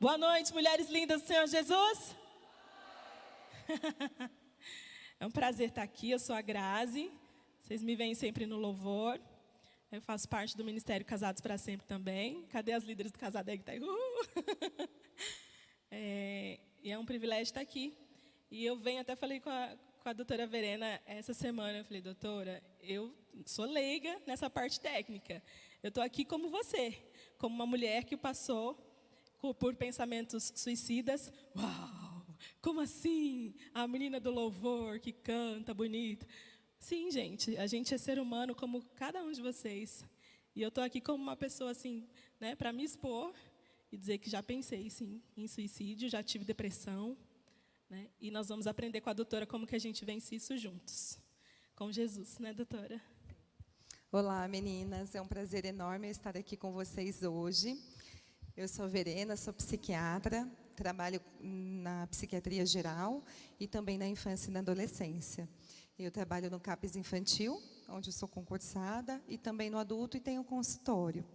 Boa noite, mulheres lindas do Senhor Jesus. É um prazer estar aqui, eu sou a Grazi. Vocês me veem sempre no louvor. Eu faço parte do Ministério Casados para Sempre também. Cadê as líderes do Casadeg? E é um privilégio estar aqui. E eu venho, até falei com a doutora Verena essa semana. Eu falei, doutora, eu sou leiga nessa parte técnica. Eu estou aqui como você, como uma mulher que passou por pensamentos suicidas. Uau, como assim? A menina do louvor que canta bonito. Sim, gente, a gente é ser humano como cada um de vocês. E eu estou aqui como uma pessoa assim, né, para me expor e dizer que já pensei, sim, em suicídio, já tive depressão. Né? E nós vamos aprender com a doutora como que a gente vence isso juntos. Com Jesus, né, doutora? Olá, meninas. É um prazer enorme estar aqui com vocês hoje. Eu sou Verena, sou psiquiatra, trabalho na psiquiatria geral e também na infância e na adolescência. Eu trabalho no CAPES infantil, onde eu sou concursada, e também no adulto e tenho consultório.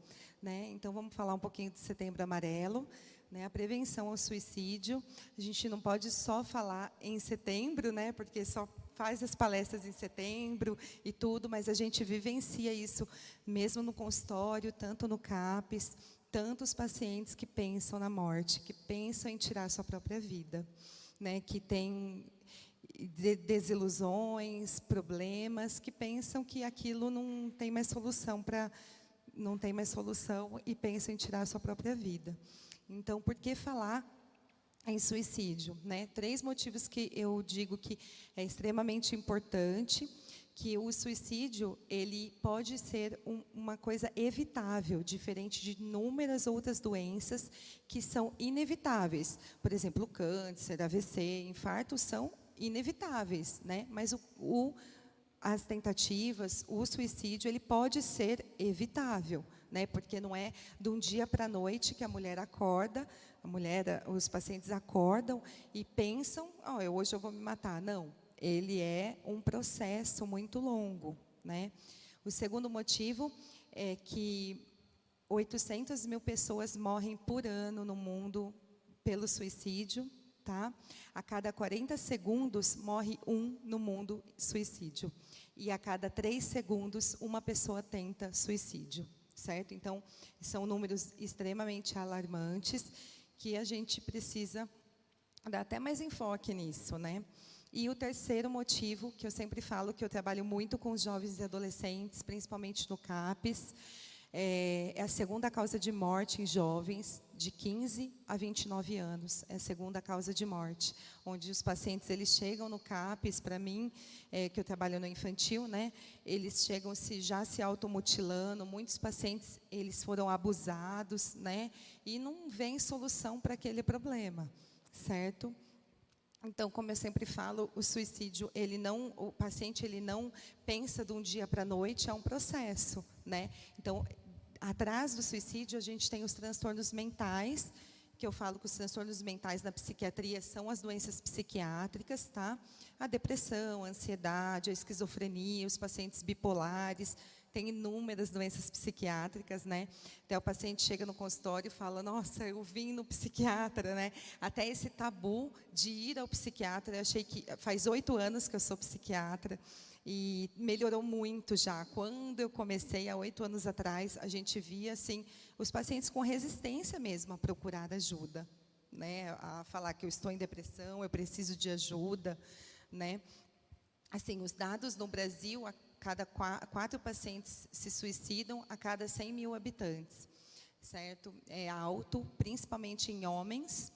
Né? Então, vamos falar um pouquinho de Setembro Amarelo, né? A prevenção ao suicídio. A gente não pode só falar em setembro, né? Porque só faz as palestras em setembro e tudo, mas a gente vivencia isso mesmo no consultório, tanto no CAPES, tantos pacientes que pensam na morte, que pensam em tirar sua própria vida, né? Que têm desilusões, problemas, que pensam que aquilo não tem mais solução e pensam em tirar a sua própria vida. Então, por que falar em suicídio? Né? 3 motivos que eu digo que é extremamente importante, que o suicídio ele pode ser uma coisa evitável, diferente de inúmeras outras doenças que são inevitáveis. Por exemplo, o câncer, AVC, infarto são inevitáveis, né? Mas as tentativas, o suicídio, ele pode ser evitável, né? Porque não é de um dia para a noite que a mulher acorda, os pacientes acordam e pensam, hoje eu vou me matar. Não, ele é um processo muito longo, né? O segundo motivo é que 800 mil pessoas morrem por ano no mundo pelo suicídio. Tá? A cada 40 segundos morre um no mundo suicídio. E a cada 3 segundos uma pessoa tenta suicídio. Certo? Então, são números extremamente alarmantes que a gente precisa dar até mais enfoque nisso. Né? E o terceiro motivo, que eu sempre falo, que eu trabalho muito com os jovens e adolescentes, principalmente no CAPES, é a segunda causa de morte em jovens de 15 a 29 anos. É a segunda causa de morte, onde os pacientes eles chegam no CAPES, para mim, que eu trabalho no infantil, né? Eles chegam já se automutilando. Muitos pacientes eles foram abusados, né? E não vem solução para aquele problema, certo? Então, como eu sempre falo, o suicídio, o paciente ele não pensa de um dia para a noite, é um processo, né? Então, atrás do suicídio, a gente tem os transtornos mentais, que eu falo que os transtornos mentais na psiquiatria são as doenças psiquiátricas, tá? A depressão, a ansiedade, a esquizofrenia, os pacientes bipolares, tem inúmeras doenças psiquiátricas, né? Até o paciente chega no consultório e fala, nossa, eu vim no psiquiatra, né? Até esse tabu de ir ao psiquiatra, eu achei que faz 8 anos que eu sou psiquiatra e melhorou muito já. Quando eu comecei, há 8 anos atrás, a gente via, assim, os pacientes com resistência mesmo a procurar ajuda, né? A falar que eu estou em depressão, eu preciso de ajuda, né? Assim, os dados no Brasil, cada 4 pacientes se suicidam a cada 100 mil habitantes, certo? É alto, principalmente em homens,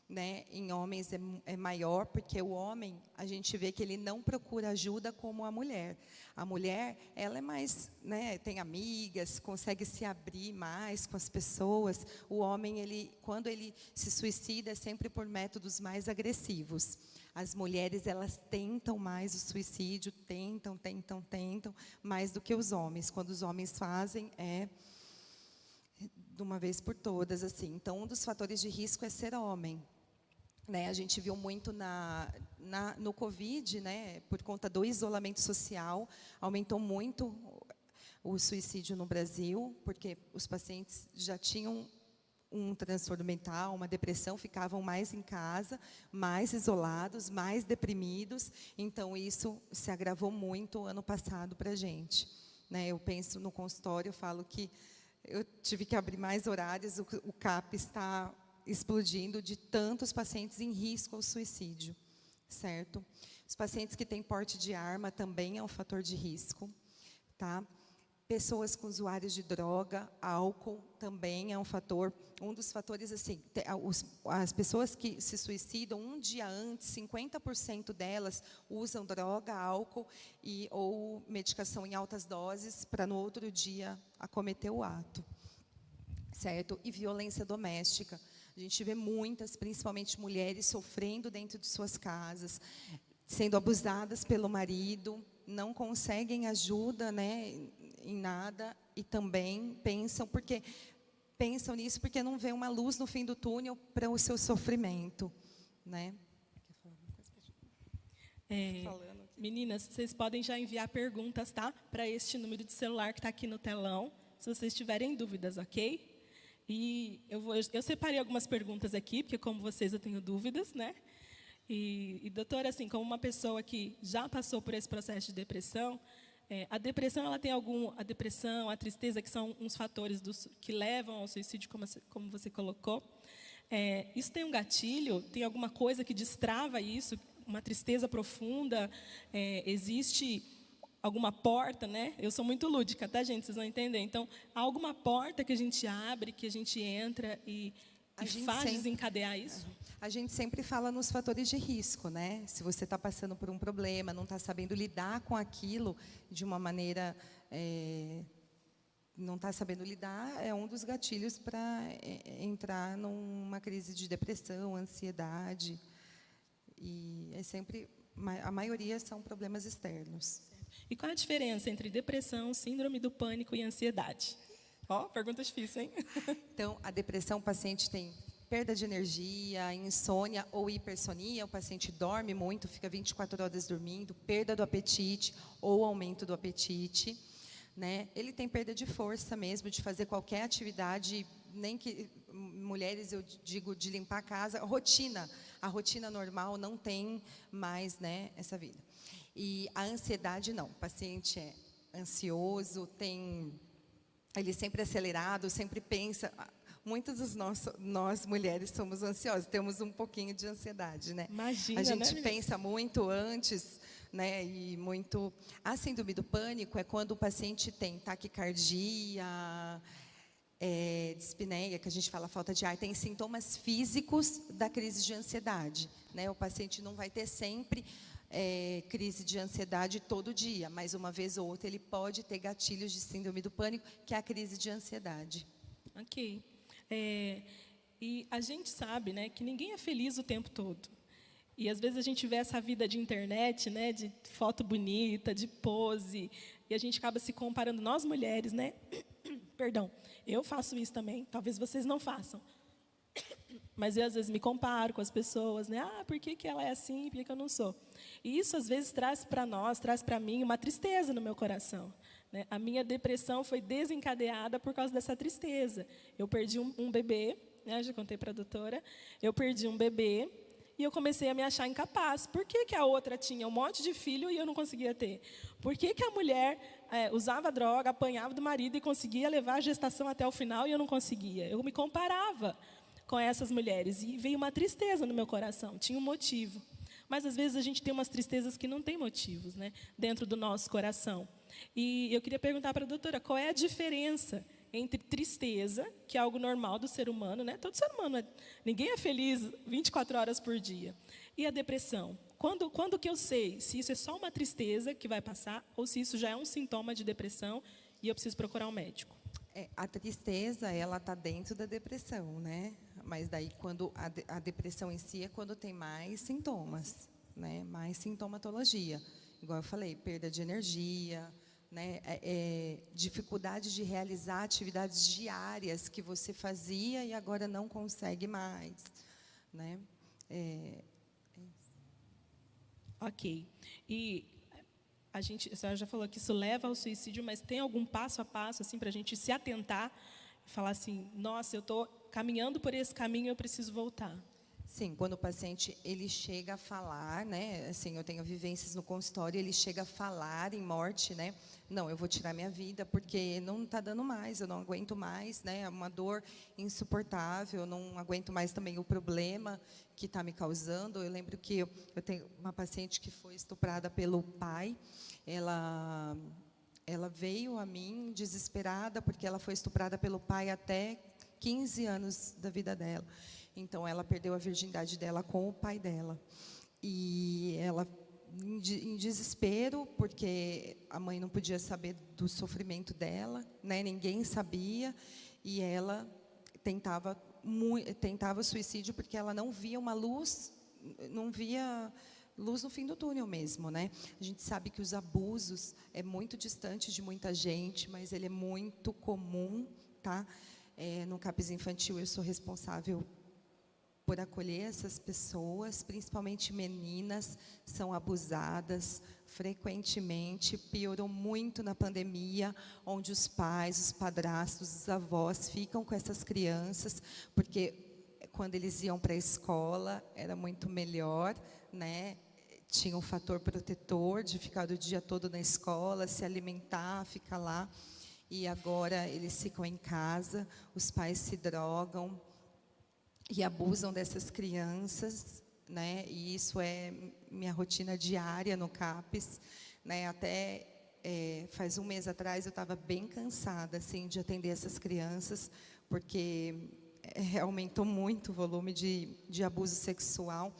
né? Em homens é maior, porque o homem, a gente vê que ele não procura ajuda como a mulher. A mulher, ela é mais, né? Tem amigas, consegue se abrir mais com as pessoas. O homem, quando ele se suicida, é sempre por métodos mais agressivos. As mulheres, elas tentam mais o suicídio, tentam, mais do que os homens. Quando os homens fazem, é de uma vez por todas, assim. Então, um dos fatores de risco é ser homem. Né? A gente viu muito no Covid, né? Por conta do isolamento social, aumentou muito o suicídio no Brasil, porque os pacientes já tinham um transtorno mental, uma depressão, ficavam mais em casa, mais isolados, mais deprimidos. Então, isso se agravou muito ano passado para a gente, né? Eu penso no consultório, eu falo que eu tive que abrir mais horários, o CAP está explodindo de tantos pacientes em risco ao suicídio, certo? Os pacientes que têm porte de arma também é um fator de risco, tá? Pessoas com usuários de droga, álcool, também é um fator. Um dos fatores, assim, as pessoas que se suicidam, um dia antes, 50% delas usam droga, álcool ou medicação em altas doses para, no outro dia, acometer o ato. Certo? E violência doméstica. A gente vê muitas, principalmente mulheres, sofrendo dentro de suas casas, sendo abusadas pelo marido, não conseguem ajuda, né, em nada, e também pensam nisso porque não vê uma luz no fim do túnel para o seu sofrimento, né? Meninas, vocês podem já enviar perguntas, tá? Para este número de celular que está aqui no telão, se vocês tiverem dúvidas, ok? E eu separei algumas perguntas aqui, porque como vocês eu tenho dúvidas, né? E doutora, assim, como uma pessoa que já passou por esse processo de depressão, a depressão, ela tem a depressão, a tristeza, que são uns fatores que levam ao suicídio, como você colocou. Isso tem um gatilho? Tem alguma coisa que destrava isso? Uma tristeza profunda? Existe alguma porta, né? Eu sou muito lúdica, tá, gente? Vocês vão entender. Então, há alguma porta que a gente abre, que a gente entra e faz desencadear isso? A gente sempre fala nos fatores de risco, né? Se você está passando por um problema, não está sabendo lidar com aquilo de uma maneira, não está sabendo lidar, é um dos gatilhos para entrar numa crise de depressão, ansiedade. E a maioria são problemas externos. E qual a diferença entre depressão, síndrome do pânico e ansiedade? Pergunta difícil, hein? Então, a depressão, o paciente tem perda de energia, insônia ou hipersonia, o paciente dorme muito, fica 24 horas dormindo, perda do apetite ou aumento do apetite, né? Ele tem perda de força mesmo, de fazer qualquer atividade, nem que mulheres, eu digo, de limpar a casa, a rotina normal não tem mais, né, essa vida. E a ansiedade não, o paciente é ansioso, ele sempre é acelerado, sempre pensa. Muitas das nós mulheres somos ansiosas, temos um pouquinho de ansiedade, né? Imagina, a gente né? pensa muito antes, né? E muito. A síndrome do pânico é quando o paciente tem taquicardia, dispneia, que a gente fala falta de ar, tem sintomas físicos da crise de ansiedade, né? O paciente não vai ter sempre crise de ansiedade todo dia, mas uma vez ou outra ele pode ter gatilhos de síndrome do pânico, que é a crise de ansiedade. Ok. E a gente sabe, né, que ninguém é feliz o tempo todo. E às vezes a gente vê essa vida de internet, né, de foto bonita, de pose, e a gente acaba se comparando, nós mulheres, né? Perdão, eu faço isso também, talvez vocês não façam. Mas eu às vezes me comparo com as pessoas, né? Por que ela é assim, por que eu não sou? E isso às vezes traz para mim uma tristeza no meu coração. Né? A minha depressão foi desencadeada por causa dessa tristeza. Eu perdi um bebê, né? Já contei para a doutora. Eu perdi um bebê e eu comecei a me achar incapaz. Por que a outra tinha um monte de filho e eu não conseguia ter? Por que a mulher usava droga, apanhava do marido e conseguia levar a gestação até o final e eu não conseguia? Eu me comparava com essas mulheres e veio uma tristeza no meu coração, tinha um motivo. Mas às vezes a gente tem umas tristezas que não têm motivos, né, dentro do nosso coração. E eu queria perguntar para a doutora, qual é a diferença entre tristeza, que é algo normal do ser humano, né? Todo ser humano, ninguém é feliz 24 horas por dia, e a depressão? Quando que eu sei se isso é só uma tristeza que vai passar ou se isso já é um sintoma de depressão e eu preciso procurar um médico? A tristeza, ela está dentro da depressão, né? Mas daí, quando a depressão em si é quando tem mais sintomas, né? Mais sintomatologia. Igual eu falei, perda de energia, né? Dificuldade de realizar atividades diárias que você fazia e agora não consegue mais, né? Ok. E a senhora já falou que isso leva ao suicídio, mas tem algum passo a passo assim, para a gente se atentar e falar assim, nossa, eu estou caminhando por esse caminho, eu preciso voltar. Sim, quando o paciente ele chega a falar, né? Assim, eu tenho vivências no consultório, ele chega a falar em morte, né? Não, eu vou tirar minha vida porque não está dando mais, eu não aguento mais, né? É uma dor insuportável, eu não aguento mais também o problema que está me causando. Eu lembro que eu tenho uma paciente que foi estuprada pelo pai, ela veio a mim desesperada porque ela foi estuprada pelo pai até 15 anos da vida dela. Então, ela perdeu a virgindade dela com o pai dela. E ela, em desespero, porque a mãe não podia saber do sofrimento dela, né? Ninguém sabia, e ela tentava suicídio porque ela não via uma luz, não via luz no fim do túnel mesmo, né? A gente sabe que os abusos é muito distante de muita gente, mas ele é muito comum, tá? No CAPS Infantil, eu sou responsável por acolher essas pessoas, principalmente meninas, são abusadas frequentemente, piorou muito na pandemia, onde os pais, os padrastos, os avós ficam com essas crianças, porque quando eles iam para a escola era muito melhor, né? Tinha um fator protetor de ficar o dia todo na escola, se alimentar, ficar lá, e agora eles ficam em casa, os pais se drogam, e abusam dessas crianças, né? E isso é minha rotina diária no CAPS, né? Até faz um mês atrás eu estava bem cansada, assim, de atender essas crianças, porque aumentou muito o volume de abuso sexual.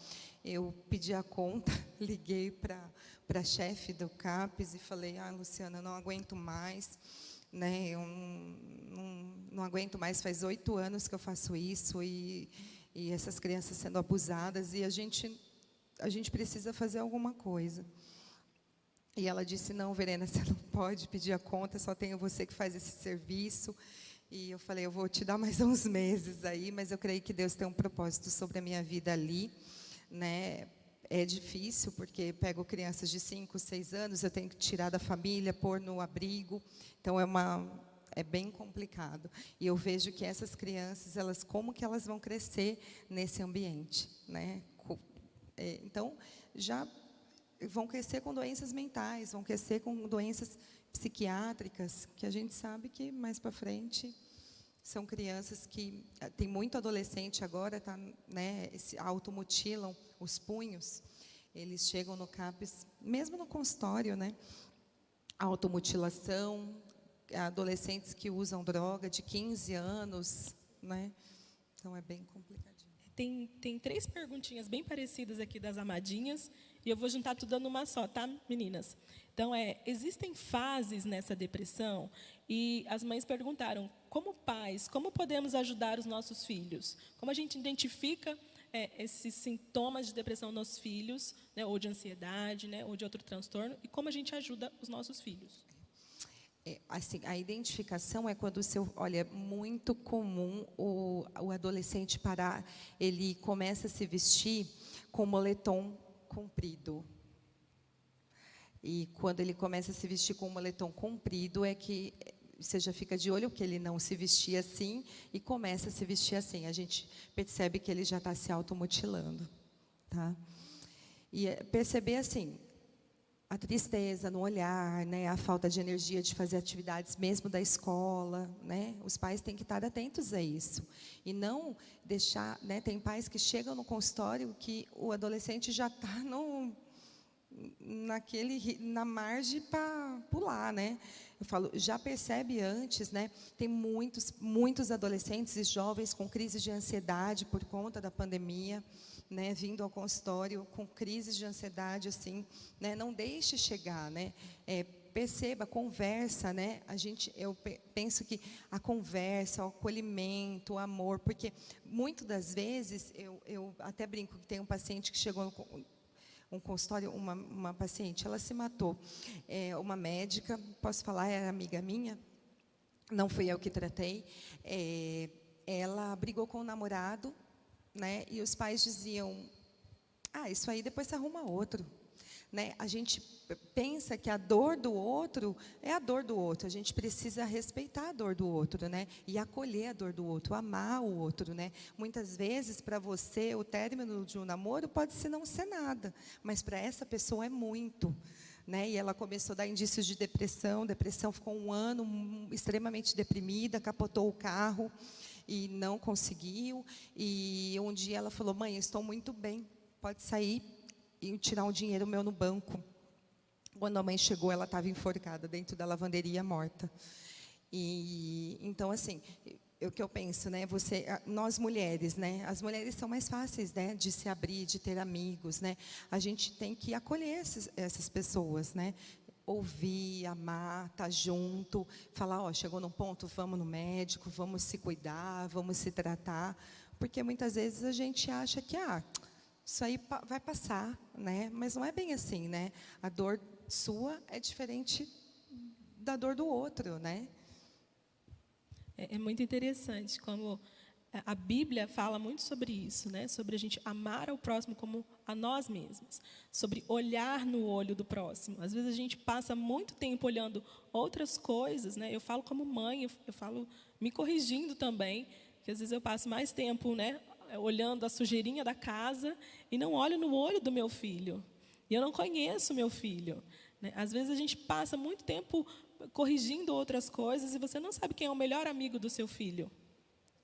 Eu pedi a conta, liguei para a chefe do CAPS e falei: Luciana, eu não aguento mais, né? Eu não aguento mais, faz 8 anos que eu faço isso, e essas crianças sendo abusadas, e a gente precisa fazer alguma coisa. E ela disse: não, Verena, você não pode pedir a conta, só tenho você que faz esse serviço. E eu falei: eu vou te dar mais uns meses aí, mas eu creio que Deus tem um propósito sobre a minha vida ali, né? É difícil, porque pego crianças de 5, 6 anos, eu tenho que tirar da família, pôr no abrigo, então é bem complicado. E eu vejo que essas crianças, como que elas vão crescer nesse ambiente, né? Então, já vão crescer com doenças mentais, vão crescer com doenças psiquiátricas, que a gente sabe que mais para frente são crianças que tem muito adolescente agora, tá, né? Se automutilam os punhos. Eles chegam no CAPS, mesmo no consultório, né? Automutilação, adolescentes que usam droga de 15 anos, né? Então é bem complicadinho. Tem 3 perguntinhas bem parecidas aqui das amadinhas, e eu vou juntar tudo numa só, tá, meninas? Então, existem fases nessa depressão, e as mães perguntaram: como pais, como podemos ajudar os nossos filhos? Como a gente identifica esses sintomas de depressão nos filhos, né, ou de ansiedade, né, ou de outro transtorno, e como a gente ajuda os nossos filhos? Assim, a identificação é quando olha, é muito comum o adolescente parar, ele começa a se vestir com moletom comprido. E quando ele começa a se vestir com moletom comprido, é que você já fica de olho, porque ele não se vestia assim, e começa a se vestir assim. A gente percebe que ele já está se automutilando, tá? E perceber, assim, a tristeza no olhar, né, a falta de energia de fazer atividades mesmo da escola, né? Os pais têm que estar atentos a isso e não deixar, né? Tem pais que chegam no consultório que o adolescente já está na margem para pular, né? Eu falo, já percebe antes, né? Tem muitos adolescentes e jovens com crise de ansiedade por conta da pandemia, né, vindo ao consultório com crises de ansiedade, assim, né? Não deixe chegar, né? Perceba, conversa, né? Eu penso que a conversa, o acolhimento, o amor, porque muitas das vezes eu até brinco que tem um paciente que chegou um consultório, uma paciente, ela se matou. Uma médica, posso falar, é amiga minha, não fui eu que tratei. Ela brigou com o namorado, né? E os pais diziam: isso aí depois você arruma outro. né, a gente pensa que a dor do outro é a dor do outro. A gente precisa respeitar a dor do outro, né, e acolher a dor do outro, amar o outro, né. Muitas vezes, para você, o término de um namoro pode não ser nada, mas para essa pessoa é muito. Né, e ela começou a dar indícios de depressão, ficou um ano extremamente deprimida, capotou o carro e não conseguiu. E um dia ela falou: mãe, eu estou muito bem, pode sair e tirar um dinheiro meu no banco. Quando a mãe chegou, ela estava enforcada dentro da lavanderia, morta. E então, assim, o que eu penso, né? Nós mulheres, né? As mulheres são mais fáceis, né? De se abrir, de ter amigos, né? A gente tem que acolher essas pessoas, né? Ouvir, amar, estar junto, falar, ó, chegou num ponto, vamos no médico, vamos se cuidar, vamos se tratar, porque muitas vezes a gente acha que, isso aí vai passar, né? Mas não é bem assim, né? A dor sua é diferente da dor do outro, né? É muito interessante como a Bíblia fala muito sobre isso, né? Sobre a gente amar ao próximo como a nós mesmos, sobre olhar no olho do próximo. Às vezes a gente passa muito tempo olhando outras coisas, né? Eu falo como mãe, eu falo me corrigindo também, que às vezes eu passo mais tempo, né, olhando a sujeirinha da casa e não olho no olho do meu filho. E eu não conheço meu filho, né? Às vezes a gente passa muito tempo corrigindo outras coisas e você não sabe quem é o melhor amigo do seu filho.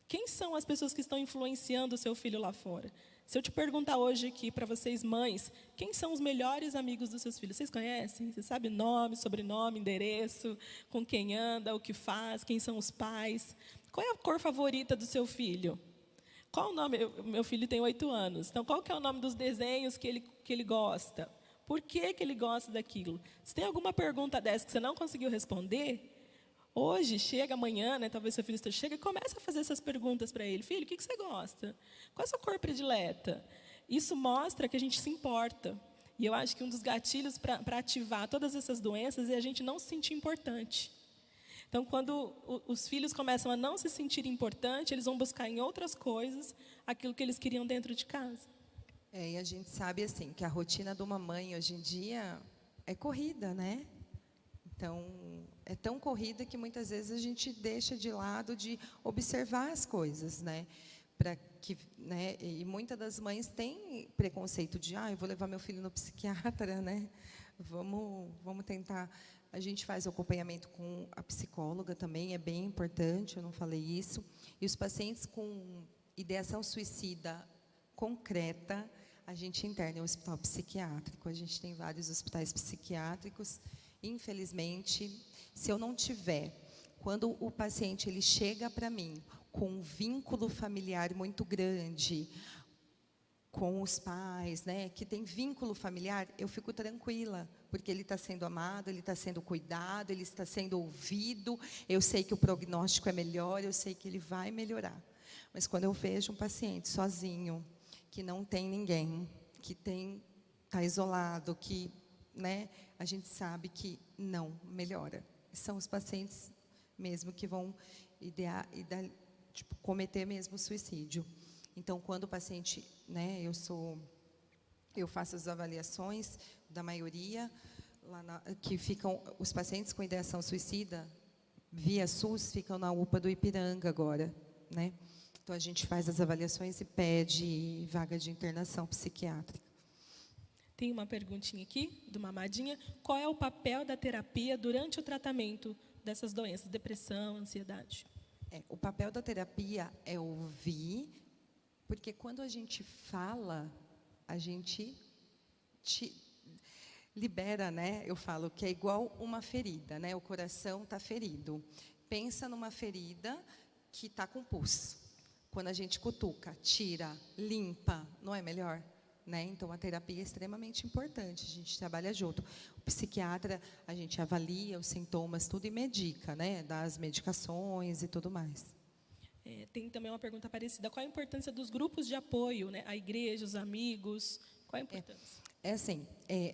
Quem são as pessoas que estão influenciando o seu filho lá fora? Se eu te perguntar hoje aqui para vocês, mães, quem são os melhores amigos dos seus filhos? Vocês conhecem? Você sabe nome, sobrenome, endereço, com quem anda, o que faz, quem são os pais? Qual é a cor favorita do seu filho? Qual o nome? Meu filho tem 8 anos. Então, qual que é o nome dos desenhos que ele gosta? Por que ele gosta daquilo? Se tem alguma pergunta dessa que você não conseguiu responder, hoje, chega amanhã, né, talvez seu filho chega e começa a fazer essas perguntas para ele. Filho, o que você gosta? Qual é a sua cor predileta? Isso mostra que a gente se importa. E eu acho que um dos gatilhos para ativar todas essas doenças é a gente não se sentir importante. Então, quando os filhos começam a não se sentir importantes, eles vão buscar em outras coisas aquilo que eles queriam dentro de casa. E a gente sabe, assim, que a rotina de uma mãe hoje em dia é corrida, né? Então, é tão corrida que muitas vezes a gente deixa de lado de observar as coisas, né? Né? E muitas das mães têm preconceito de, eu vou levar meu filho no psiquiatra, né? Vamos tentar. A gente faz o acompanhamento com a psicóloga também, é bem importante, eu não falei isso. E os pacientes com ideação suicida concreta, a gente interna em um hospital psiquiátrico. A gente tem vários hospitais psiquiátricos. Infelizmente, se eu não tiver, quando o paciente ele chega para mim com um vínculo familiar muito grande, com os pais, né, que tem vínculo familiar, eu fico tranquila, porque ele está sendo amado, ele está sendo cuidado, ele está sendo ouvido, eu sei que o prognóstico é melhor, eu sei que ele vai melhorar. Mas quando eu vejo um paciente sozinho, que não tem ninguém, que está isolado, que, né, a gente sabe que não melhora. São os pacientes mesmo que vão cometer mesmo suicídio. Então, quando o paciente, né, eu faço as avaliações da maioria, que ficam, os pacientes com ideação suicida, via SUS, ficam na UPA do Ipiranga agora, né? Então, a gente faz as avaliações e pede vaga de internação psiquiátrica. Tem uma perguntinha aqui, de uma amadinha. Qual é o papel da terapia durante o tratamento dessas doenças, depressão, ansiedade? O papel da terapia é ouvir, porque quando a gente fala, a gente libera, né? Eu falo que é igual uma ferida, né? O coração está ferido. Pensa numa ferida que está com pus. Quando a gente cutuca, tira, limpa, não é melhor? Né? Então, a terapia é extremamente importante, a gente trabalha junto. O psiquiatra, a gente avalia os sintomas, tudo e medica, né? Dá as medicações e tudo mais. Tem também uma pergunta parecida. Qual a importância dos grupos de apoio, né? A igreja, os amigos, qual a importância? Assim,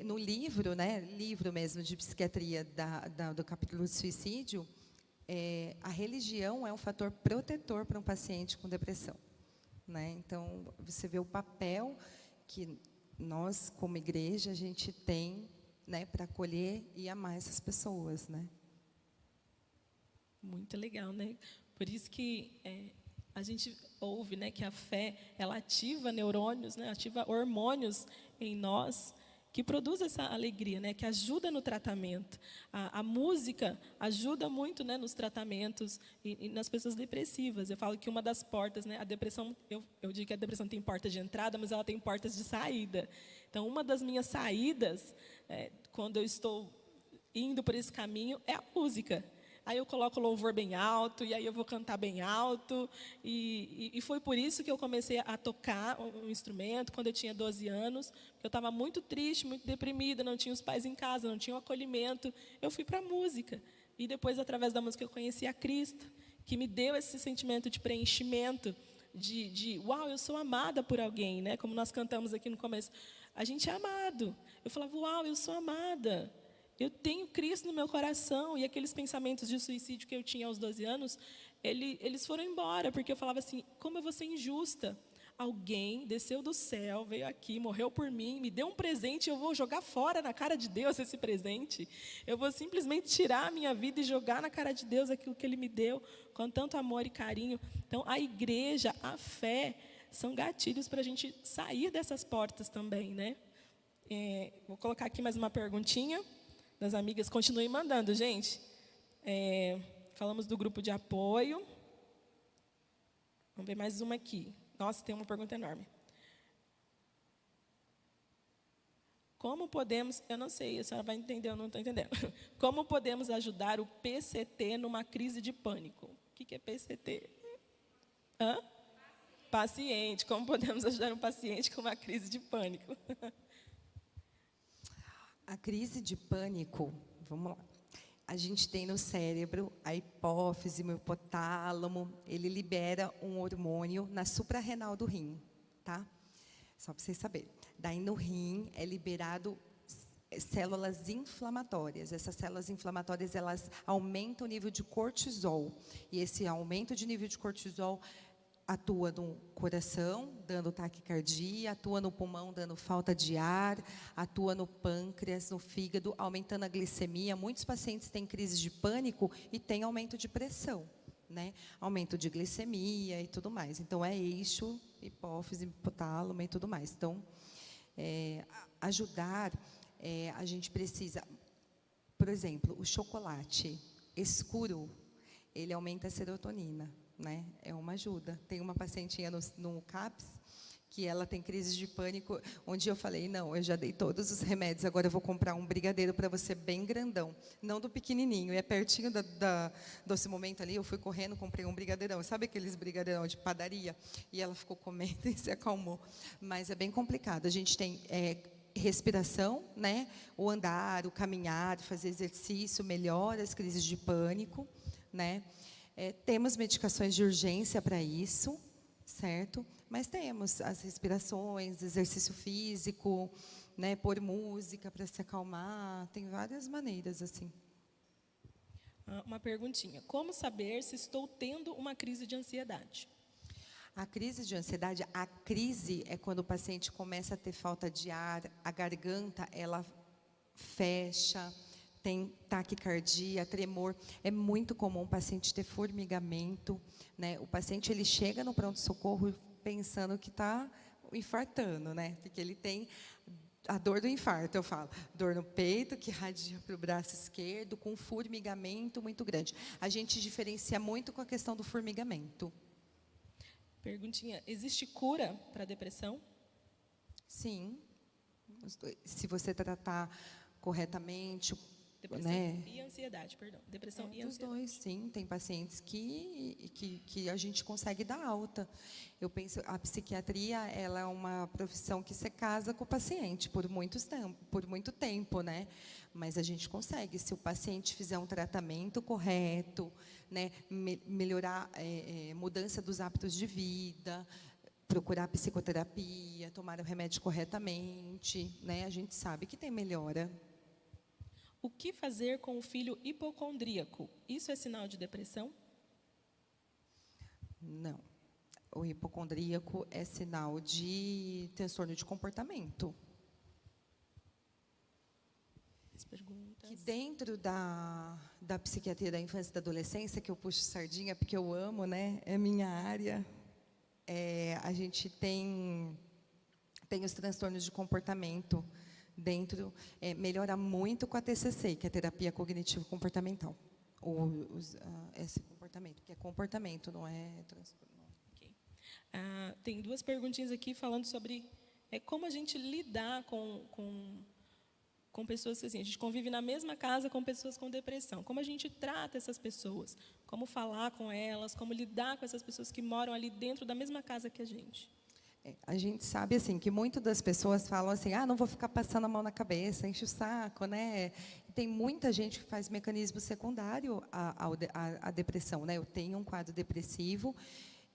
no livro, né? Livro mesmo de psiquiatria do capítulo de suicídio, a religião é um fator protetor para um paciente com depressão, né? Então, você vê o papel que nós, como igreja, a gente tem, né, para acolher e amar essas pessoas, né? Muito legal, né? Por isso que a gente ouve, né, que a fé, ela ativa neurônios, né, ativa hormônios em nós, que produz essa alegria, né, que ajuda no tratamento. A música ajuda muito, né, nos tratamentos e nas pessoas depressivas. Eu falo que uma das portas, né, a depressão, eu digo que a depressão tem porta de entrada, mas ela tem portas de saída. Então, uma das minhas saídas, quando eu estou indo por esse caminho, é a música. Aí eu coloco o louvor bem alto, e aí eu vou cantar bem alto. E foi por isso que eu comecei a tocar um instrumento quando eu tinha 12 anos. Eu estava muito triste, muito deprimida, não tinha os pais em casa, não tinha o acolhimento. Eu fui para a música. E depois, através da música, eu conheci a Cristo, que me deu esse sentimento de preenchimento, de uau, eu sou amada por alguém, né? Como nós cantamos aqui no começo. A gente é amado. Eu falava, uau, eu sou amada. Eu tenho Cristo no meu coração. E aqueles pensamentos de suicídio que eu tinha aos 12 anos, eles foram embora, porque eu falava assim, como eu vou ser injusta? Alguém desceu do céu, veio aqui, morreu por mim, me deu um presente, e eu vou jogar fora na cara de Deus esse presente. Eu vou simplesmente tirar a minha vida e jogar na cara de Deus aquilo que Ele me deu, com tanto amor e carinho. Então, a igreja, a fé, são gatilhos para a gente sair dessas portas também, né? Vou colocar aqui mais uma perguntinha das amigas. Continuem mandando, gente. Falamos do grupo de apoio. Vamos ver mais uma aqui. Nossa, tem uma pergunta enorme. Como podemos... Eu não sei, a senhora vai entender, eu não estou entendendo. Como podemos ajudar o PCT numa crise de pânico? O que é PCT? Hã? Paciente. Como podemos ajudar um paciente com uma crise de pânico? A crise de pânico, vamos lá. A gente tem no cérebro a hipófise, o hipotálamo, ele libera um hormônio na suprarrenal do rim, tá? Só para vocês saberem. Daí no rim é liberado células inflamatórias. Essas células inflamatórias, elas aumentam o nível de cortisol. E esse aumento de nível de cortisol atua no coração, dando taquicardia, atua no pulmão, dando falta de ar, atua no pâncreas, no fígado, aumentando a glicemia. Muitos pacientes têm crise de pânico e têm aumento de pressão, né? Aumento de glicemia e tudo mais. Então, é eixo, hipófise, hipotálamo e tudo mais. Então, ajudar, a gente precisa... Por exemplo, o chocolate escuro, ele aumenta a serotonina, né? É uma ajuda. Tem uma pacientinha no CAPS que ela tem crise de pânico, onde eu falei, não, eu já dei todos os remédios, agora eu vou comprar um brigadeiro para você bem grandão, não do pequenininho. E é pertinho desse momento ali, eu fui correndo, comprei um brigadeirão. Sabe aqueles brigadeirão de padaria? E ela ficou comendo e se acalmou. Mas é bem complicado. A gente tem... respiração, né? O andar, o caminhar, fazer exercício melhora as crises de pânico, né? Temos medicações de urgência para isso, certo? Mas temos as respirações, exercício físico, né? Pôr música para se acalmar, tem várias maneiras assim. Uma perguntinha. Como saber se estou tendo uma crise de ansiedade? A crise de ansiedade, a crise é quando o paciente começa a ter falta de ar, a garganta, ela fecha, tem taquicardia, tremor. É muito comum o paciente ter formigamento, né? O paciente, ele chega no pronto-socorro pensando que está infartando, né? Porque ele tem a dor do infarto, eu falo. Dor no peito, que irradia para o braço esquerdo, com formigamento muito grande. A gente diferencia muito com a questão do formigamento. Perguntinha, existe cura para a depressão? Sim. Se você tratar corretamente, depressão, né? E ansiedade, perdão. Depressão e Dos ansiedade. dois, sim. Tem pacientes que a gente consegue dar alta. Eu penso, a psiquiatria, ela é uma profissão que você casa com o paciente por muito tempo, né? Mas a gente consegue, se o paciente fizer um tratamento correto, né? Melhorar, mudança dos hábitos de vida, procurar psicoterapia, tomar o remédio corretamente, né? A gente sabe que tem melhora. O que fazer com o filho hipocondríaco? Isso é sinal de depressão? Não. o hipocondríaco é sinal de transtorno de comportamento. As perguntas. Que dentro da psiquiatria da infância e da adolescência, que eu puxo sardinha porque eu amo, né? É minha área. A gente tem os transtornos de comportamento dentro, melhora muito com a TCC, que é a terapia cognitivo-comportamental. Esse comportamento, que é comportamento, não é transtorno. Okay. Tem duas perguntinhas aqui falando sobre como a gente lidar com pessoas que assim, a gente convive na mesma casa com pessoas com depressão. Como a gente trata essas pessoas? Como falar com elas? Como lidar com essas pessoas que moram ali dentro da mesma casa que a gente? A gente sabe assim que muitas das pessoas falam assim, não vou ficar passando a mão na cabeça, enche o saco, né? Tem muita gente que faz mecanismo secundário à depressão, né? Eu tenho um quadro depressivo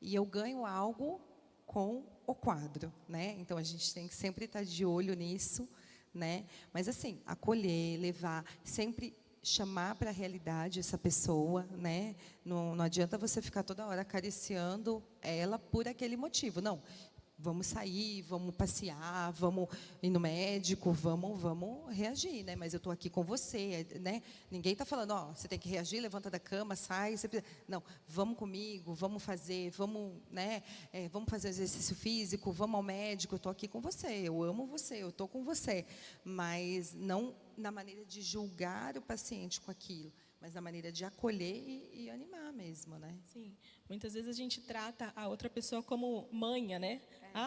e eu ganho algo com o quadro, né? Então a gente tem que sempre estar de olho nisso, né? Mas assim, acolher, levar, sempre chamar para a realidade essa pessoa, né? Não adianta você ficar toda hora acariciando ela por aquele motivo, não. Vamos sair, vamos passear, vamos ir no médico, vamos reagir, né? Mas eu estou aqui com você, né? Ninguém está falando, você tem que reagir, levanta da cama, sai. Não, vamos comigo, vamos fazer, né? Vamos fazer exercício físico, vamos ao médico, eu estou aqui com você, eu amo você, eu estou com você. Mas não na maneira de julgar o paciente com aquilo, mas na maneira de acolher e animar mesmo, né? Sim. Muitas vezes a gente trata a outra pessoa como manha, né?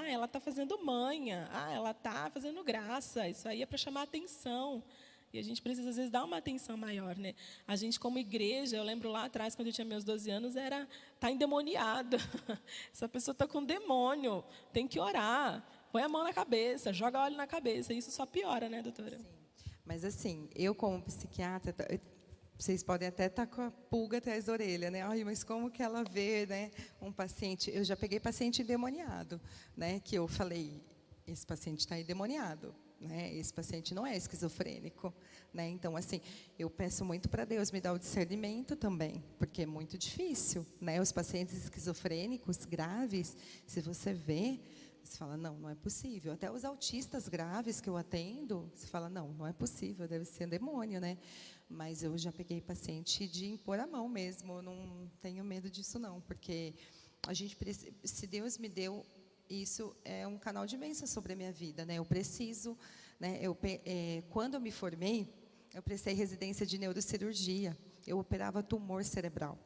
Ela está fazendo manha. Ela está fazendo graça. Isso aí é para chamar atenção. E a gente precisa, às vezes, dar uma atenção maior, né? A gente, como igreja, eu lembro lá atrás, quando eu tinha meus 12 anos, tá endemoniada. Essa pessoa está com demônio. Tem que orar. Põe a mão na cabeça, joga óleo na cabeça. Isso só piora, né, doutora? Sim. Mas, assim, eu, como psiquiatra, vocês podem até estar com a pulga atrás da orelha, né? Ai, mas como que ela vê, né, um paciente? Eu já peguei paciente endemoniado, né? Que eu falei, esse paciente está endemoniado, né? Esse paciente não é esquizofrênico, né? Então, assim, eu peço muito para Deus me dar o discernimento também, porque é muito difícil, né? Os pacientes esquizofrênicos graves, se você vê, você fala, não é possível. Até os autistas graves que eu atendo, você fala, não é possível, deve ser demônio, né? Mas eu já peguei paciente de impor a mão mesmo, eu não tenho medo disso não, porque a gente, se Deus me deu, isso é um canal de bênção sobre a minha vida, né? Eu preciso, né? Quando eu me formei, eu prestei residência de neurocirurgia, eu operava tumor cerebral.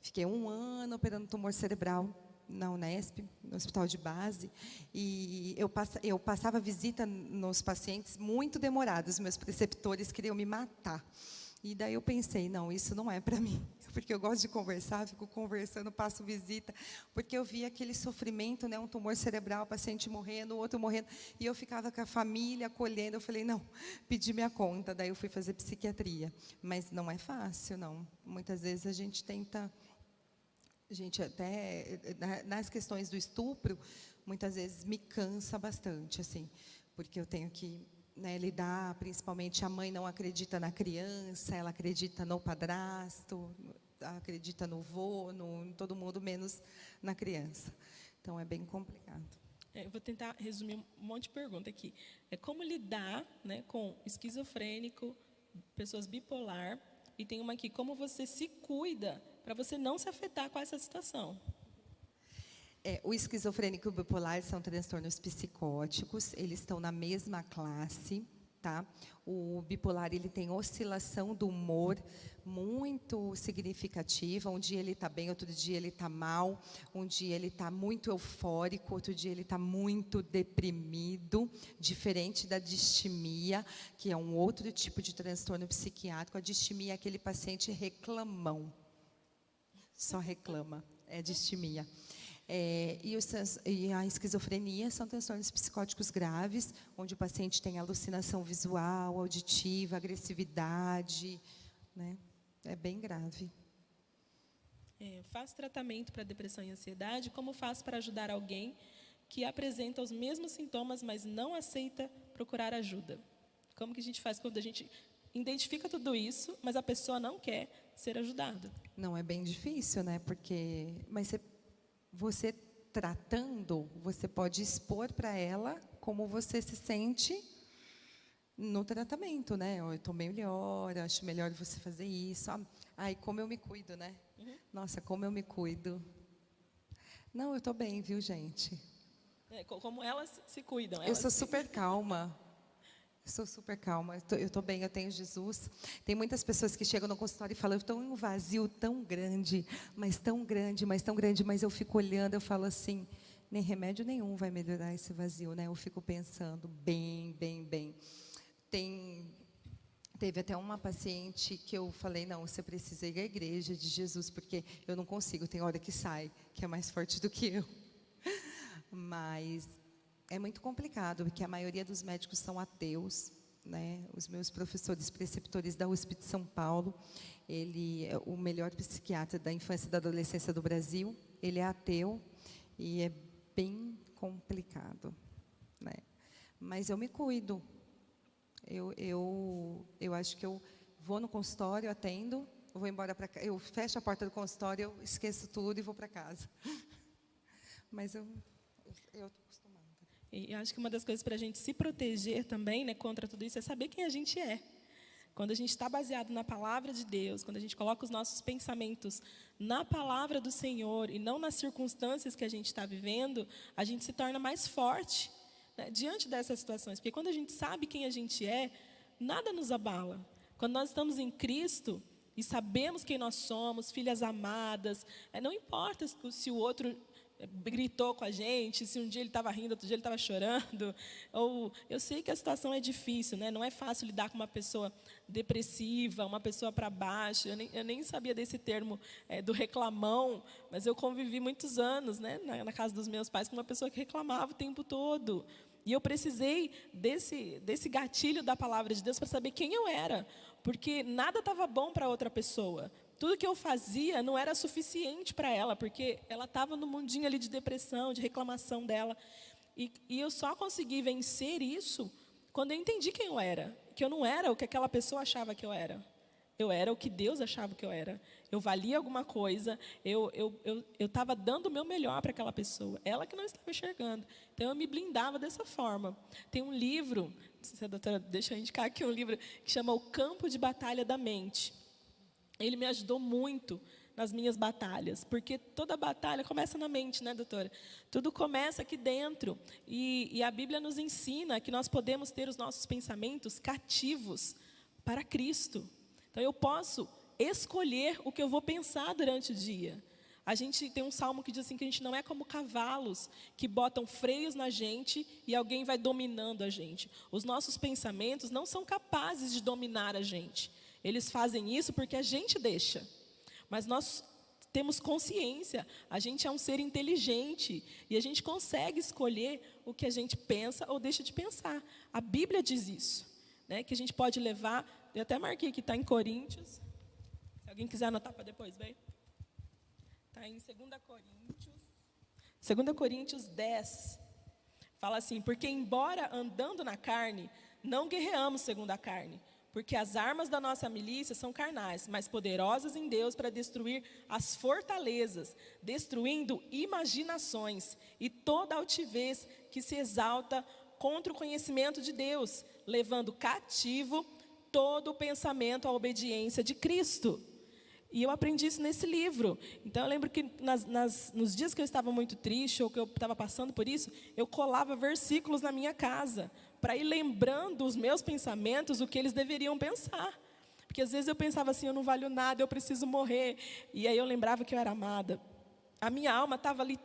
Fiquei 1 ano operando tumor cerebral na Unesp, no hospital de base, e eu passava visita nos pacientes muito demorados, meus preceptores queriam me matar. E daí eu pensei, não, isso não é para mim, porque eu gosto de conversar, fico conversando, passo visita, porque eu via aquele sofrimento, né, um tumor cerebral, paciente morrendo, o outro morrendo, e eu ficava com a família acolhendo, eu falei, não, pedi minha conta, daí eu fui fazer psiquiatria. Mas não é fácil, não. Muitas vezes a gente tenta... até nas questões do estupro, muitas vezes me cansa bastante, assim, porque eu tenho que, né, lidar, principalmente a mãe não acredita na criança, ela acredita no padrasto, acredita no vô, em todo mundo, menos na criança. Então, é bem complicado. Eu vou tentar resumir um monte de pergunta aqui. Como lidar, né, com esquizofrênico, pessoas bipolar, e tem uma aqui, como você se cuida para você não se afetar com essa situação? O esquizofrênico e o bipolar são transtornos psicóticos, eles estão na mesma classe, tá? O bipolar, ele tem oscilação do humor muito significativa, um dia ele está bem, outro dia ele está mal, um dia ele está muito eufórico, outro dia ele está muito deprimido, diferente da distimia, que é um outro tipo de transtorno psiquiátrico. A distimia é aquele paciente reclamão, só reclama, é distimia. E a esquizofrenia são transtornos psicóticos graves, onde o paciente tem alucinação visual, auditiva, agressividade, né? É bem grave. Faz tratamento para depressão e ansiedade? Como faz para ajudar alguém que apresenta os mesmos sintomas, mas não aceita procurar ajuda? Como que a gente faz quando a gente identifica tudo isso, mas a pessoa não quer ser ajudada? Não, é bem difícil, né? Mas você tratando, você pode expor para ela como você se sente no tratamento, né? Eu estou melhor, acho melhor você fazer isso. Ai, como eu me cuido, né? Nossa, como eu me cuido. Não, eu estou bem, viu, gente? Como elas se cuidam. Eu sou super calma. Sou super calma, eu estou bem, eu tenho Jesus. Tem muitas pessoas que chegam no consultório e falam, eu estou em um vazio tão grande, mas tão grande, mas tão grande, mas eu fico olhando, eu falo assim, nem remédio nenhum vai melhorar esse vazio, né? Eu fico pensando, bem. Teve até uma paciente que eu falei, não, você precisa ir à igreja de Jesus, porque eu não consigo, tem hora que sai, que é mais forte do que eu. Mas é muito complicado, porque a maioria dos médicos são ateus, né? Os meus professores preceptores da USP de São Paulo, ele é o melhor psiquiatra da infância e da adolescência do Brasil, ele é ateu e é bem complicado, né? Mas eu me cuido. Eu acho que eu vou no consultório, atendo, eu vou embora para casa, eu fecho a porta do consultório, eu esqueço tudo e vou para casa. Mas eu estou acostumada. E acho que uma das coisas para a gente se proteger também, né, contra tudo isso, é saber quem a gente é. Quando a gente está baseado na palavra de Deus, quando a gente coloca os nossos pensamentos na palavra do Senhor e não nas circunstâncias que a gente está vivendo, a gente se torna mais forte, né, diante dessas situações. Porque quando a gente sabe quem a gente é, nada nos abala. Quando nós estamos em Cristo e sabemos quem nós somos, filhas amadas, não importa se o outro gritou com a gente, se um dia ele estava rindo, outro dia ele estava chorando, ou eu sei que a situação é difícil, né? Não é fácil lidar com uma pessoa depressiva, uma pessoa para baixo. Eu nem sabia desse termo do reclamão, mas eu convivi muitos anos, né, na casa dos meus pais com uma pessoa que reclamava o tempo todo. E eu precisei desse gatilho da palavra de Deus para saber quem eu era, porque nada estava bom para outra pessoa. Tudo que eu fazia não era suficiente para ela, porque ela estava no mundinho ali de depressão, de reclamação dela. E eu só consegui vencer isso quando eu entendi quem eu era. Que eu não era o que aquela pessoa achava que eu era. Eu era o que Deus achava que eu era. Eu valia alguma coisa, eu estava dando o meu melhor para aquela pessoa. Ela que não estava enxergando. Então, eu me blindava dessa forma. Tem um livro, se a doutora deixa eu indicar aqui um livro, que chama O Campo de Batalha da Mente. Ele me ajudou muito nas minhas batalhas, porque toda batalha começa na mente, né, doutora? Tudo começa aqui dentro. E a Bíblia nos ensina que nós podemos ter os nossos pensamentos cativos para Cristo. Então, eu posso escolher o que eu vou pensar durante o dia. A gente tem um salmo que diz assim, que a gente não é como cavalos que botam freios na gente e alguém vai dominando a gente. Os nossos pensamentos não são capazes de dominar a gente. Eles fazem isso porque a gente deixa. Mas nós temos consciência, a gente é um ser inteligente e a gente consegue escolher o que a gente pensa ou deixa de pensar. A Bíblia diz isso, né, que a gente pode levar, eu até marquei que está em Coríntios, se alguém quiser anotar para depois, bem? Está em 2 Coríntios 10, fala assim, porque embora andando na carne, não guerreamos segundo a carne, porque as armas da nossa milícia são carnais, mas poderosas em Deus para destruir as fortalezas, destruindo imaginações e toda altivez que se exalta contra o conhecimento de Deus, levando cativo todo o pensamento à obediência de Cristo. E eu aprendi isso nesse livro. Então, eu lembro que nos dias que eu estava muito triste, ou que eu estava passando por isso, eu colava versículos na minha casa, para ir lembrando os meus pensamentos, o que eles deveriam pensar. Porque às vezes eu pensava assim, eu não valho nada, eu preciso morrer. E aí eu lembrava que eu era amada. A minha alma estava ali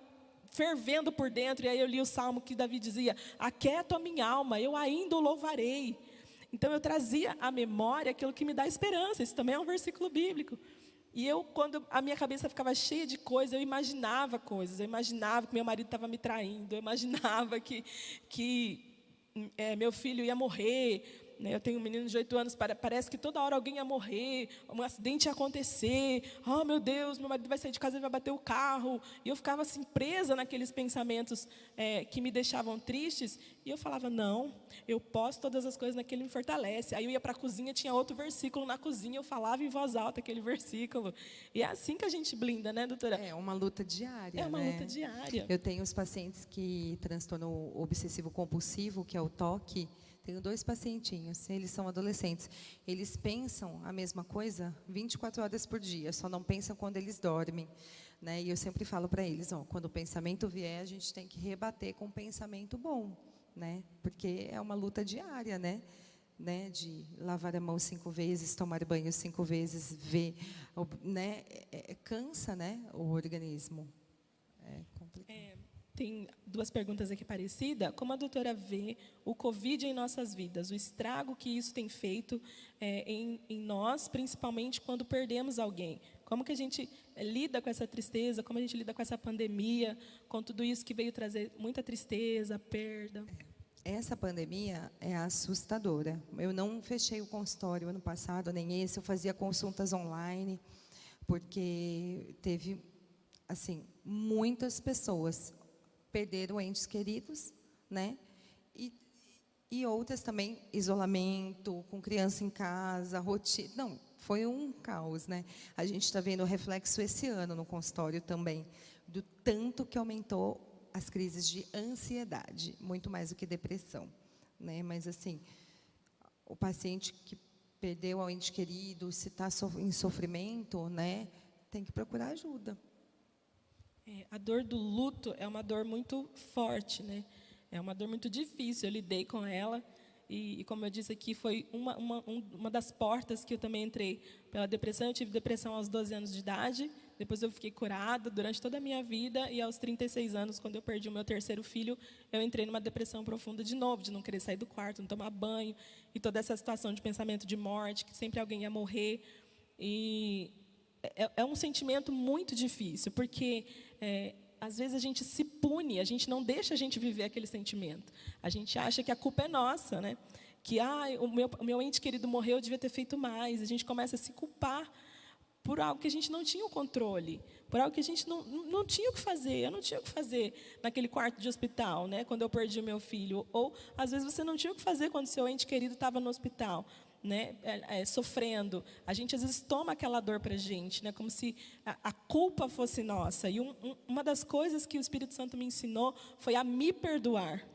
fervendo por dentro, e aí eu li o salmo que Davi dizia, aquieto a minha alma, eu ainda o louvarei. Então eu trazia à memória aquilo que me dá esperança. Isso também é um versículo bíblico. E eu, quando a minha cabeça ficava cheia de coisas, eu imaginava coisas. Eu imaginava que meu marido estava me traindo. Eu imaginava que meu filho ia morrer. né? Eu tenho um menino de 8 anos, parece que toda hora alguém ia morrer, um acidente ia acontecer. Oh, meu Deus, meu marido vai sair de casa e vai bater o carro. E eu ficava assim, presa naqueles pensamentos que me deixavam tristes. E eu falava, não, eu posso todas as coisas naquele me fortalece. Aí eu ia para a cozinha, tinha outro versículo na cozinha, eu falava em voz alta aquele versículo. E é assim que a gente blinda, né, doutora? É uma luta diária, É uma né? luta diária. Eu tenho os pacientes que transtorno obsessivo-compulsivo, que é o TOC. Tenho 2 pacientinhos, eles são adolescentes. Eles pensam a mesma coisa 24 horas por dia, só não pensam quando eles dormem, né? E eu sempre falo para eles, quando o pensamento vier, a gente tem que rebater com um pensamento bom, né? Porque é uma luta diária, né? De lavar a mão 5 vezes, tomar banho 5 vezes, ver, né? Cansa, né? O organismo. É complicado. Tem 2 perguntas aqui parecidas. Como a doutora vê o Covid em nossas vidas, o estrago que isso tem feito em nós, principalmente quando perdemos alguém? Como que a gente lida com essa tristeza, como a gente lida com essa pandemia, com tudo isso que veio trazer muita tristeza, perda? Essa pandemia é assustadora. Eu não fechei o consultório ano passado, nem esse, eu fazia consultas online, porque teve, assim, muitas pessoas perderam entes queridos, né? E outras também, isolamento, com criança em casa, rotina. Não, foi um caos, né? A gente está vendo o reflexo esse ano no consultório também, do tanto que aumentou as crises de ansiedade, muito mais do que depressão, né? Mas, assim, o paciente que perdeu o ente querido, se está em sofrimento, né, tem que procurar ajuda. A dor do luto é uma dor muito forte, né? É uma dor muito difícil, eu lidei com ela. E como eu disse aqui, foi uma das portas que eu também entrei pela depressão. Eu tive depressão aos 12 anos de idade, depois eu fiquei curada durante toda a minha vida, e aos 36 anos, quando eu perdi o meu 3º filho, eu entrei numa depressão profunda de novo, de não querer sair do quarto, não tomar banho, e toda essa situação de pensamento de morte, que sempre alguém ia morrer. E é um sentimento muito difícil, porque às vezes a gente se pune, a gente não deixa a gente viver aquele sentimento. A gente acha que a culpa é nossa, né? Que o meu ente querido morreu, eu devia ter feito mais. A gente começa a se culpar por algo que a gente não tinha o controle, por algo que a gente não tinha o que fazer. Eu não tinha o que fazer naquele quarto de hospital, né, quando eu perdi o meu filho. Ou, às vezes, você não tinha o que fazer quando seu ente querido estava no hospital, né, sofrendo. A gente, às vezes, toma aquela dor para a gente, né, como se a culpa fosse nossa. E uma das coisas que o Espírito Santo me ensinou foi a me perdoar.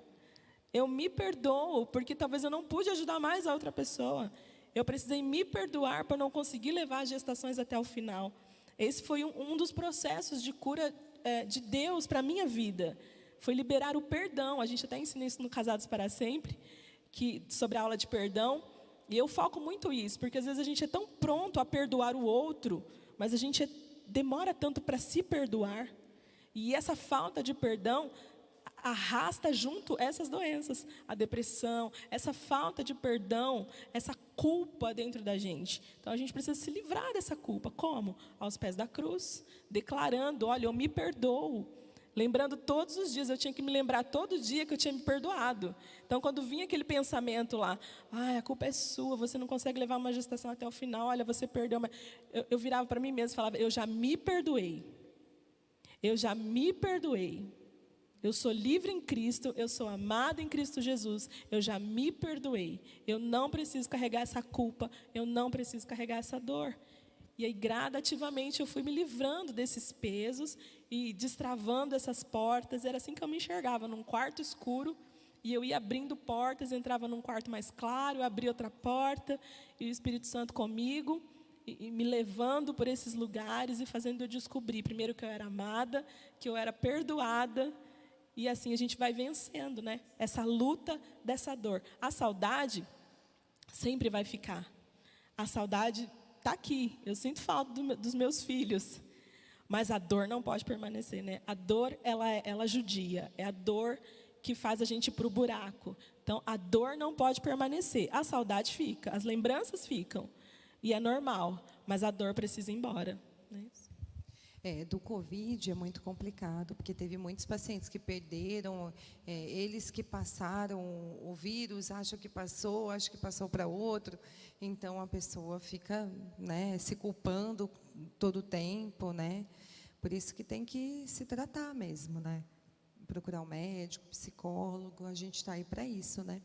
Eu me perdoo, porque talvez eu não pude ajudar mais a outra pessoa. Eu precisei me perdoar por não conseguir levar as gestações até o final. Esse foi um dos processos de cura de Deus para a minha vida. Foi liberar o perdão. A gente até ensina isso no Casados para Sempre, sobre a aula de perdão. E eu foco muito isso, porque às vezes a gente é tão pronto a perdoar o outro, mas a gente demora tanto para se perdoar. E essa falta de perdão arrasta junto essas doenças, a depressão, essa falta de perdão, essa culpa dentro da gente. Então, a gente precisa se livrar dessa culpa. Como? Aos pés da cruz, declarando, olha, eu me perdoo. Lembrando todos os dias, eu tinha que me lembrar todo dia que eu tinha me perdoado. Então, quando vinha aquele pensamento lá, a culpa é sua, você não consegue levar uma gestação até o final, olha, você perdeu. Eu virava para mim mesma e falava, eu já me perdoei. Eu já me perdoei. Eu sou livre em Cristo, eu sou amada em Cristo Jesus, eu já me perdoei. Eu não preciso carregar essa culpa, eu não preciso carregar essa dor. E aí, gradativamente, eu fui me livrando desses pesos e destravando essas portas. Era assim que eu me enxergava, num quarto escuro, e eu ia abrindo portas, entrava num quarto mais claro, abria outra porta, e o Espírito Santo comigo, e me levando por esses lugares e fazendo eu descobrir, primeiro, que eu era amada, que eu era perdoada. E assim a gente vai vencendo, né? Essa luta dessa dor. A saudade sempre vai ficar. A saudade está aqui. Eu sinto falta dos meus filhos. Mas a dor não pode permanecer, né? A dor, ela judia. É a dor que faz a gente ir para o buraco. Então, a dor não pode permanecer. A saudade fica. As lembranças ficam. E é normal. Mas a dor precisa ir embora. Não é isso? Do Covid é muito complicado, porque teve muitos pacientes que perderam, eles que passaram o vírus, acham que passou para outro, então a pessoa fica, né, se culpando todo o tempo, né? Por isso que tem que se tratar mesmo, né? Procurar um médico, psicólogo, a gente está aí para isso, né?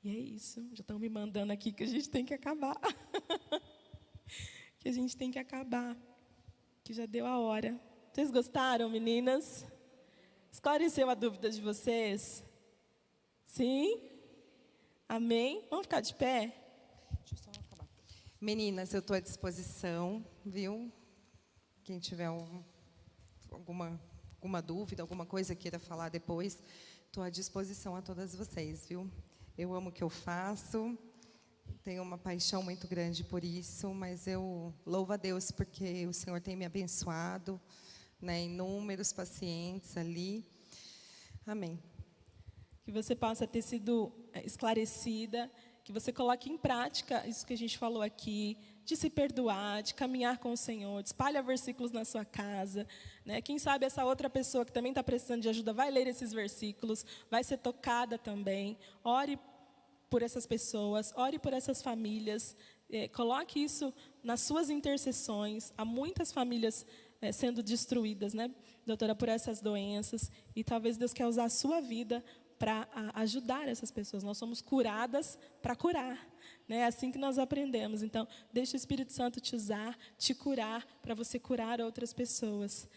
E é isso, já estão me mandando aqui que a gente tem que acabar. Que a gente tem que acabar. Que já deu a hora. Vocês gostaram, meninas? Esclareceu a dúvida de vocês? Sim? Amém? Vamos ficar de pé? Deixa eu só acabar. Meninas, eu estou à disposição, viu? Quem tiver alguma dúvida, alguma coisa queira falar depois, estou à disposição a todas vocês, viu? Eu amo o que eu faço, tenho uma paixão muito grande por isso, mas eu louvo a Deus porque o Senhor tem me abençoado, né, inúmeros pacientes ali. Amém. Que você possa ter sido esclarecida, que você coloque em prática isso que a gente falou aqui, de se perdoar, de caminhar com o Senhor, de espalhar versículos na sua casa, né? Quem sabe essa outra pessoa que também está precisando de ajuda vai ler esses versículos, vai ser tocada também. Ore por essas pessoas, ore por essas famílias, coloque isso nas suas intercessões. Há muitas famílias sendo destruídas, né, doutora, por essas doenças, e talvez Deus quer usar a sua vida para ajudar essas pessoas. Nós somos curadas para curar, né? É assim que nós aprendemos. Então, deixe o Espírito Santo te usar, te curar, para você curar outras pessoas.